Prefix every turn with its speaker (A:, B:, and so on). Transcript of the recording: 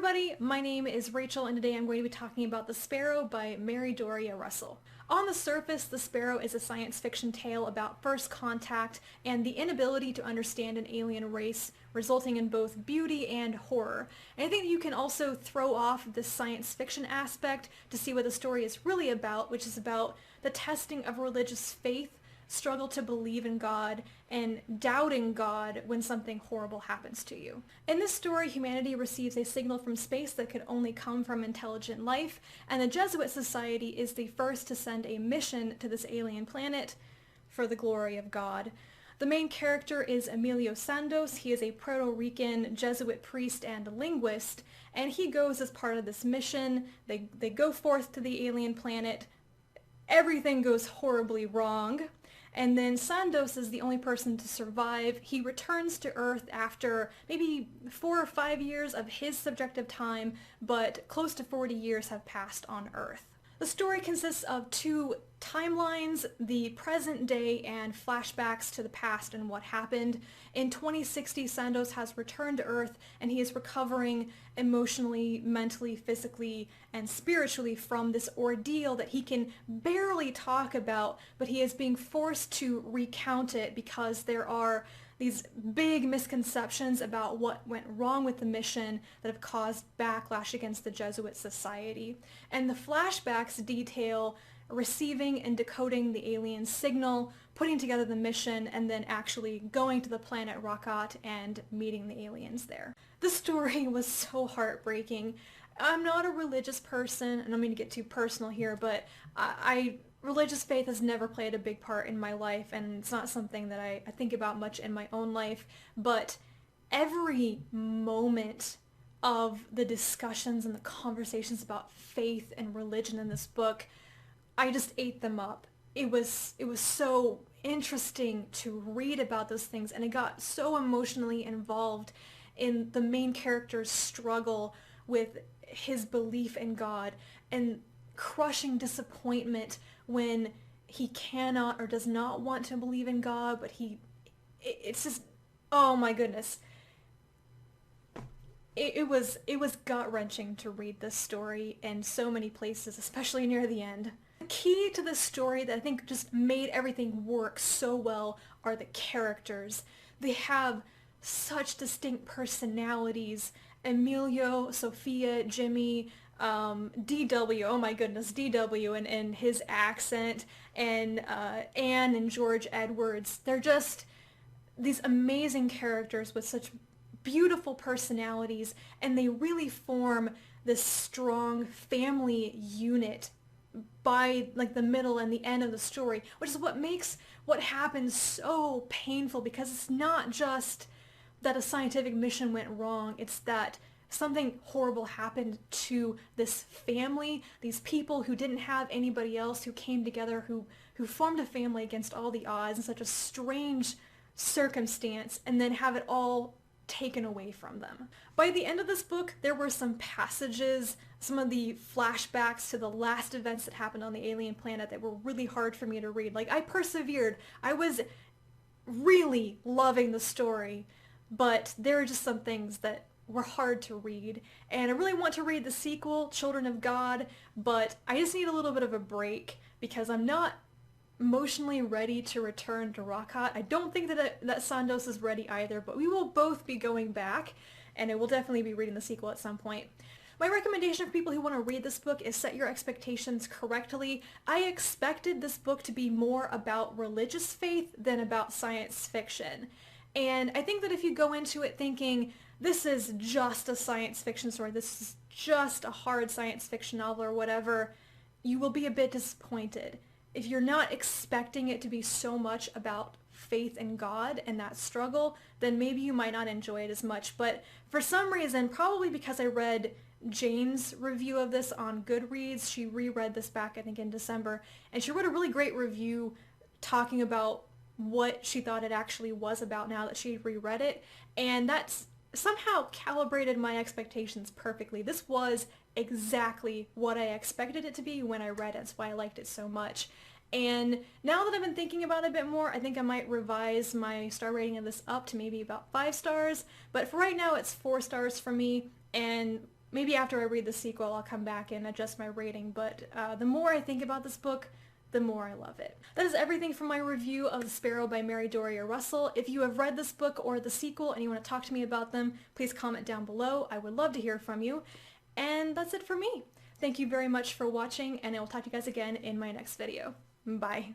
A: everybody, my name is Rachel and today I'm going to be talking about The Sparrow by Mary Doria Russell. On the surface, The Sparrow is a science fiction tale about first contact and the inability to understand an alien race, resulting in both beauty and horror. And I think that you can also throw off this science fiction aspect to see what the story is really about, which is about the testing of religious faith, struggle to believe in God, and doubting God when something horrible happens to you. In this story, humanity receives a signal from space that could only come from intelligent life, and the Jesuit Society is the first to send a mission to this alien planet for the glory of God. The main character is Emilio Santos. He is a Puerto Rican Jesuit priest and linguist, and he goes as part of this mission. They go forth to the alien planet. Everything goes horribly wrong. And then Santos is the only person to survive. He returns to Earth after maybe 4 or 5 years of his subjective time, but close to 40 years have passed on Earth. The story consists of 2 timelines, the present day and flashbacks to the past and what happened. In 2060, Santos has returned to Earth and he is recovering emotionally, mentally, physically, and spiritually from this ordeal that he can barely talk about, but he is being forced to recount it because there are these big misconceptions about what went wrong with the mission that have caused backlash against the Jesuit Society. And the flashbacks detail receiving and decoding the alien signal, putting together the mission, and then actually going to the planet Rakat and meeting the aliens there. The story was so heartbreaking. I'm not a religious person, and I'm going to get too personal here, but religious faith has never played a big part in my life, and it's not something that I think about much in my own life, but every moment of the discussions and the conversations about faith and religion in this book, I just ate them up. It was so interesting to read about those things, and I got so emotionally involved in the main character's struggle with his belief in God and crushing disappointment when he cannot or does not want to believe in God, but it's just, oh my goodness. It was gut-wrenching to read this story in so many places, especially near the end. The key to this story that I think just made everything work so well are the characters. They have such distinct personalities. Emilio, Sophia, Jimmy, DW, oh my goodness, DW and his accent, and Anne and George Edwards. They're just these amazing characters with such beautiful personalities, and they really form this strong family unit by like the middle and the end of the story, which is what makes what happens so painful, because it's not just that a scientific mission went wrong, it's that something horrible happened to this family, these people who didn't have anybody else, who came together, who formed a family against all the odds in such a strange circumstance, and then have it all taken away from them. By the end of this book, there were some passages, some of the flashbacks to the last events that happened on the alien planet that were really hard for me to read. Like, I persevered. I was really loving the story, but there are just some things that were hard to read, and I really want to read the sequel, Children of God, but I just need a little bit of a break because I'm not emotionally ready to return to Rakat. I don't think that Santos is ready either, but we will both be going back, and I will definitely be reading the sequel at some point. My recommendation for people who want to read this book is set your expectations correctly. I expected this book to be more about religious faith than about science fiction. And I think that if you go into it thinking, this is just a science fiction story, this is just a hard science fiction novel or whatever, you will be a bit disappointed. If you're not expecting it to be so much about faith in God and that struggle, then maybe you might not enjoy it as much. But for some reason, probably because I read Jane's review of this on Goodreads, she reread this back I think in December, and she wrote a really great review talking about what she thought it actually was about now that she reread it, and that's somehow calibrated my expectations perfectly. This was exactly what I expected it to be when I read it. That's why I liked it so much. And now that I've been thinking about it a bit more, I think I might revise my star rating of this up to maybe about 5 stars. But for right now, it's 4 stars for me. And Maybe after I read the sequel, I'll come back and adjust my rating, but the more I think about this book, the more I love it. That is everything from my review of The Sparrow by Mary Doria Russell. If you have read this book or the sequel and you want to talk to me about them, please comment down below. I would love to hear from you. And that's it for me. Thank you very much for watching, and I will talk to you guys again in my next video. Bye.